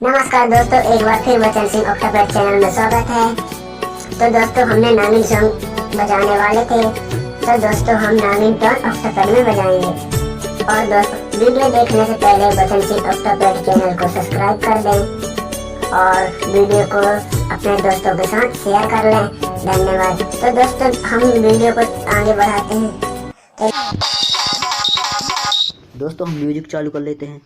नमस्कार दोस्तों, एक बार फिर बचन सिंह ऑक्टापेड चैनल में स्वागत है। तो दोस्तों, हमने नागिन सॉन्ग बजाने वाले थे, तो दोस्तों हम नागिन टोन ऑक्टापेड में बजाएंगे। और दोस्तों, वीडियो देखने से पहले बचन सिंह ऑक्टापेड चैनल को सब्सक्राइब कर दें और वीडियो को अपने दोस्तों के साथ शेयर कर लें। धन्यवाद। तो दोस्तों, हम वीडियो को आगे बढ़ाते हैं। तो दोस्तों, हम म्यूजिक चालू कर लेते हैं।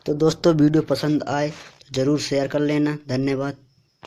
तो दोस्तों, वीडियो पसंद आए तो ज़रूर शेयर कर लेना। धन्यवाद।